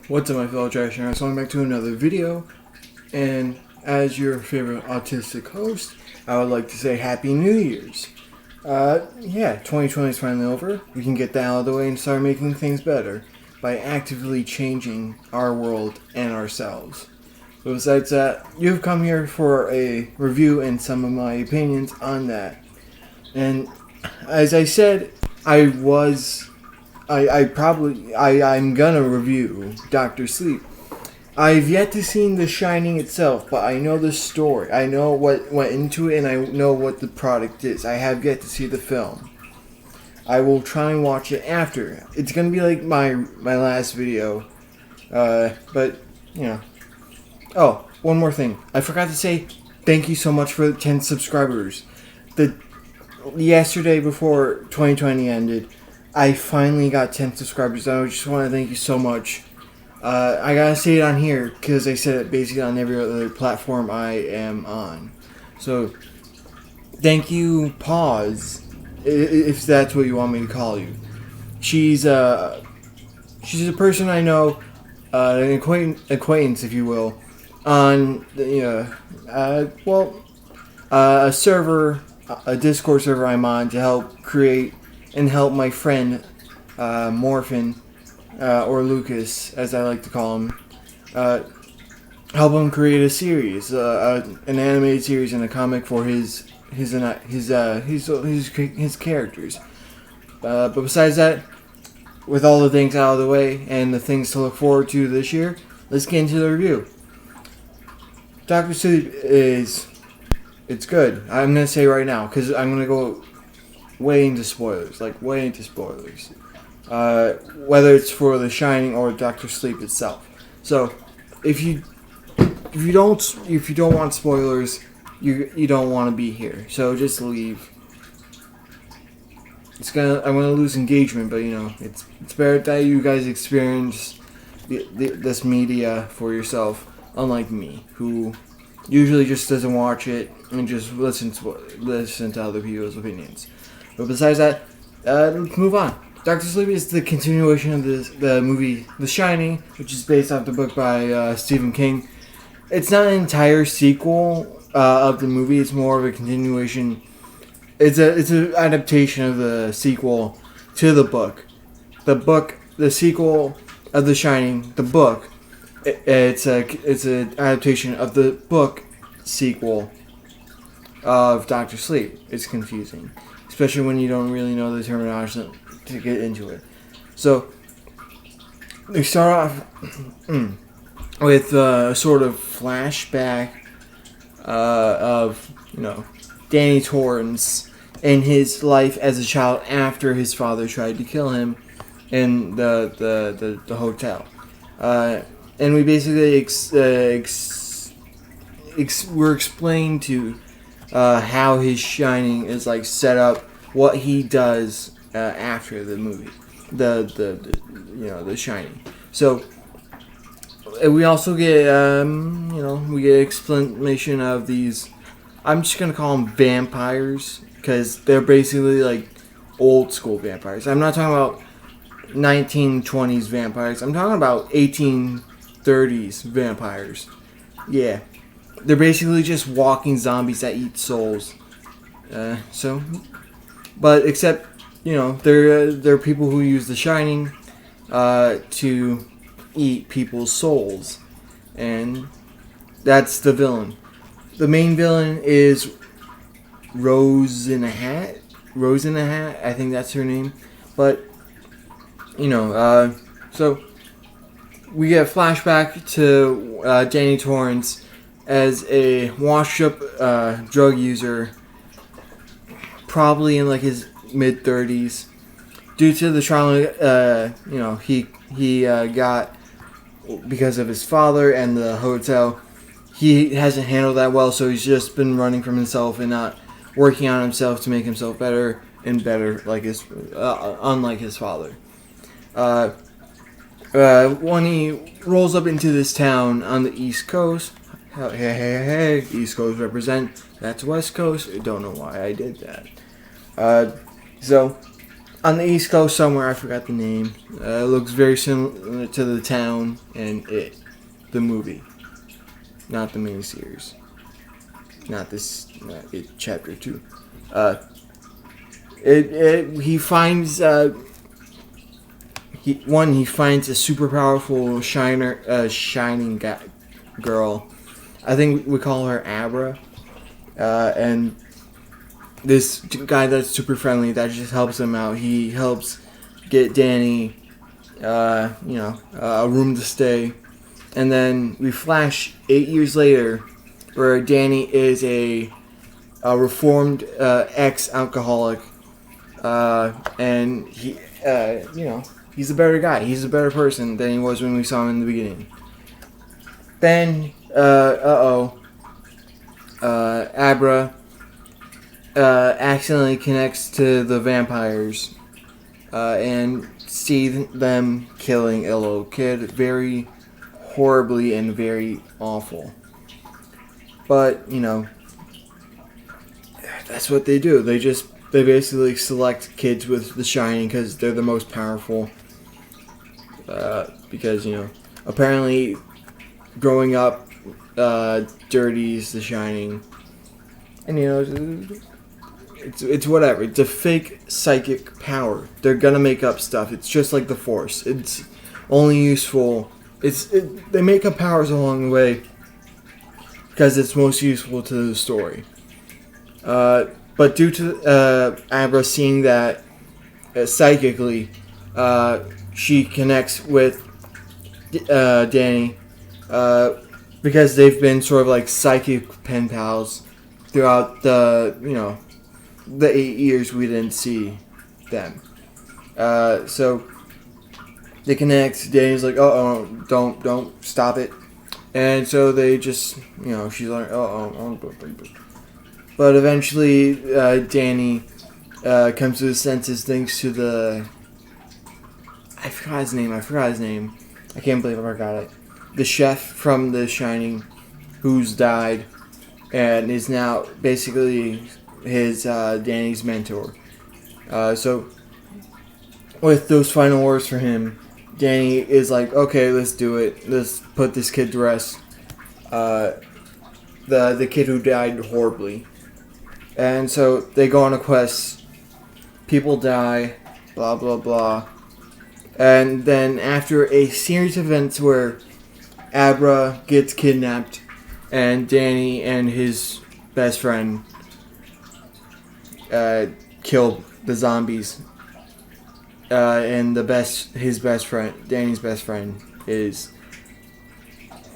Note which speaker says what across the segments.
Speaker 1: What's up, my fellow trash-anators? Welcome back to another video, and as your favorite autistic host, I would like to say Happy New Year's. 2020 is finally over. We can get that out of the way and start making things better by actively changing our world and ourselves. But besides that, you've come here for a review and some of my opinions on that. And as I said, I'm gonna review Dr. Sleep. I've yet to see The Shining itself, but I know the story. I know what went into it, and I know what the product is. I have yet to see the film. I will try and watch it after. It's gonna be like my last video, but you know. Oh, one more thing. I forgot to say thank you so much for the 10 subscribers. Yesterday before 2020 ended, I finally got 10 subscribers. I just want to thank you so much. I gotta say it on here because I said it basically on every other platform I am on. So, thank you, Pause, if that's what you want me to call you. She's a person I know, an acquaintance, if you will, on a server, a Discord server I'm on to help create and help my friend Morphin, or Lucas, as I like to call him, help him create a series, an animated series and a comic for his characters. But besides that, with all the things out of the way and the things to look forward to this year, let's get into the review. Dr. Sleep it's good. I'm gonna say right now because I'm gonna go way into spoilers. Whether it's for The Shining or Dr. Sleep itself. So, if you don't want spoilers, you don't want to be here. So just leave. I'm gonna lose engagement, but you know it's better that you guys experience this media for yourself, unlike me, who usually just doesn't watch it and just listen to other people's opinions. But besides that, let's move on. Dr. Sleep is the continuation of the movie The Shining, which is based off the book by Stephen King. It's not an entire sequel of the movie. It's more of a continuation. It's an adaptation of the sequel to the book. The sequel of The Shining, the book. It's an adaptation of the book sequel of Dr. Sleep. It's confusing, especially when you don't really know the terminology to get into it. So they start off with a sort of flashback of Danny Torrance and his life as a child after his father tried to kill him in the hotel. And we basically we're explained to how his Shining is like set up, what he does after the movie, the Shining. So we also get we get explanation of these. I'm just gonna call them vampires because they're basically like old school vampires. I'm not talking about 1920s vampires. I'm talking about 1830s vampires. Yeah, they're basically just walking zombies that eat souls. But except they're people who use The Shining to eat people's souls, and that's the villain. The main villain is Rose in a Hat. I think that's her name. But so we get a flashback to Danny Torrance as a washed-up drug user, probably in like his mid-30s. Due to the trauma, he got because of his father and the hotel. He hasn't handled that well, so he's just been running from himself and not working on himself to make himself better and better, unlike his father. When he rolls up into this town on the East Coast, hey, East Coast represent. That's West Coast. I don't know why I did that. So on the East Coast somewhere. I forgot the name. It looks very similar to The Town and It, the movie, not the miniseries. Not this. Not It Chapter 2. He finds he finds a super powerful shining girl. I think we call her Abra, and this guy that's super friendly that just helps him out. He helps get Danny, a room to stay, and then we flash 8 years later, where Danny is a reformed ex-alcoholic, and he's a better guy. He's a better person than he was when we saw him in the beginning. Then, Abra accidentally connects to the vampires and see them killing a little kid very horribly and very awful. But, that's what they do. They basically select kids with the Shining because they're the most powerful. Because, apparently growing up dirties the Shining. And, it's whatever. It's a fake psychic power. They're gonna make up stuff. It's just like the Force. It's only useful. They make up powers along the way because it's most useful to the story. But due to Abra seeing that psychically, she connects with Danny because they've been sort of like psychic pen pals throughout the 8 years we didn't see them. So they connect. Danny's like, oh, don't stop it. And so they just, she's like, but eventually, Danny comes to his senses thanks to I forgot his name. I can't believe I forgot it. The chef from The Shining, who's died, and is now basically his Danny's mentor. So, with those final words for him, Danny is like, okay, let's do it. Let's put this kid to rest. The kid who died horribly. And so they go on a quest. People die. Blah, blah, blah. And then after a series of events where Abra gets kidnapped and Danny and his best friend kill the zombies, and Danny's best friend, is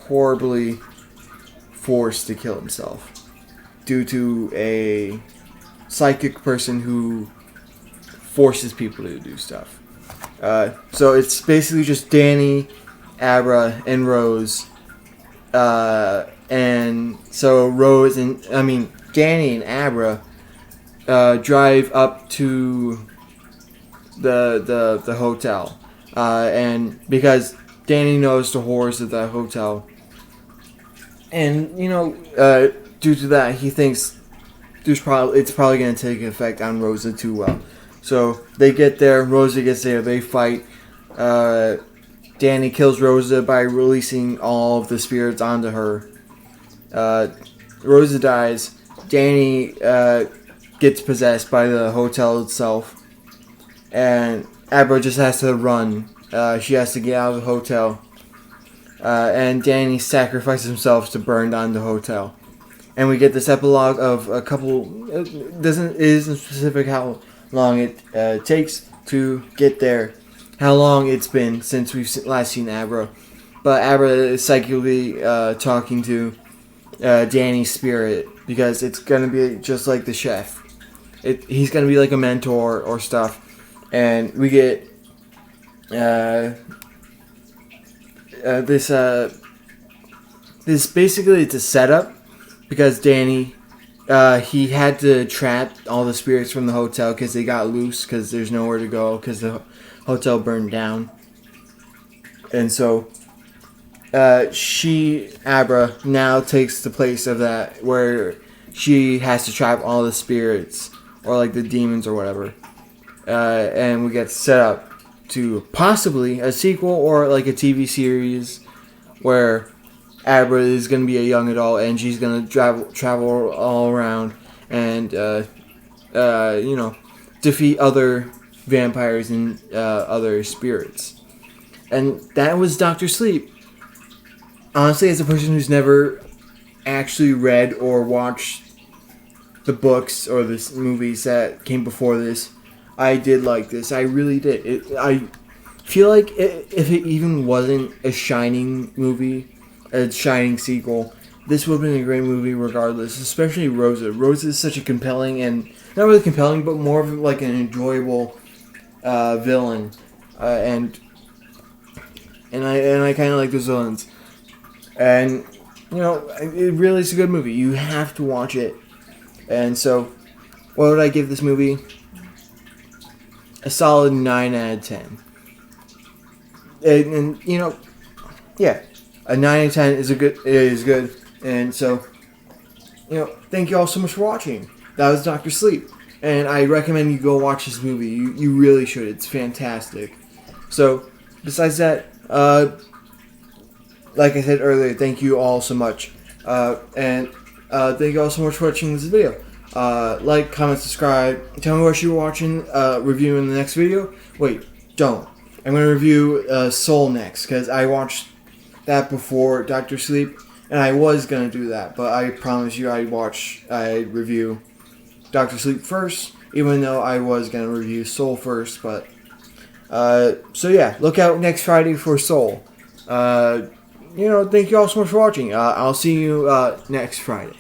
Speaker 1: horribly forced to kill himself due to a psychic person who forces people to do stuff. So it's basically just Danny, Abra, and Rose. And so Danny and Abra drive up to the hotel. And because Danny knows the horrors of that hotel. And, due to that, he thinks it's probably going to take effect on Rosa too well. So they get there, Rosa gets there, they fight. Danny kills Rosa by releasing all of the spirits onto her. Rosa dies. Danny gets possessed by the hotel itself. And Abra just has to run. She has to get out of the hotel. And Danny sacrifices himself to burn down the hotel. And we get this epilogue of a couple. It isn't specific how long it takes to get there. How long it's been since we've last seen Abra. But Abra is psychically talking to Danny's spirit because it's going to be just like the chef. He's going to be like a mentor or stuff. And we get this basically it's a setup because Danny he had to trap all the spirits from the hotel because they got loose because there's nowhere to go because the hotel burned down. And so Abra now takes the place of that where she has to trap all the spirits or like the demons or whatever. and we get set up to possibly a sequel or like a TV series where Abra is going to be a young adult and she's going to travel all around and defeat other vampires and other spirits. And that was Dr. Sleep. Honestly, as a person who's never actually read or watched the books or the movies that came before this, I did like this. I really did. I feel like if it even wasn't a Shining movie, a Shining sequel, this would have been a great movie regardless, especially Rosa. Rosa is such a compelling, and not really compelling, but more of like an enjoyable villain. And I kind of like those villains. And, it really is a good movie. You have to watch it. And so, what would I give this movie? A solid 9 out of 10. And yeah, a 9 out of 10 is good. And so, thank you all so much for watching. That was Dr. Sleep. And I recommend you go watch this movie. You really should. It's fantastic. So, besides that, like I said earlier, thank you all so much. And thank you all so much for watching this video. Like, comment, subscribe. Tell me what you're watching, reviewing the next video. Wait, don't. I'm going to review Soul next, because I watched that before Dr. Sleep, and I was going to do that, but I promise you I'd review Dr. Sleep first, even though I was going to review Soul first, but, so yeah, look out next Friday for Soul. Thank you all so much for watching. I'll see you next Friday.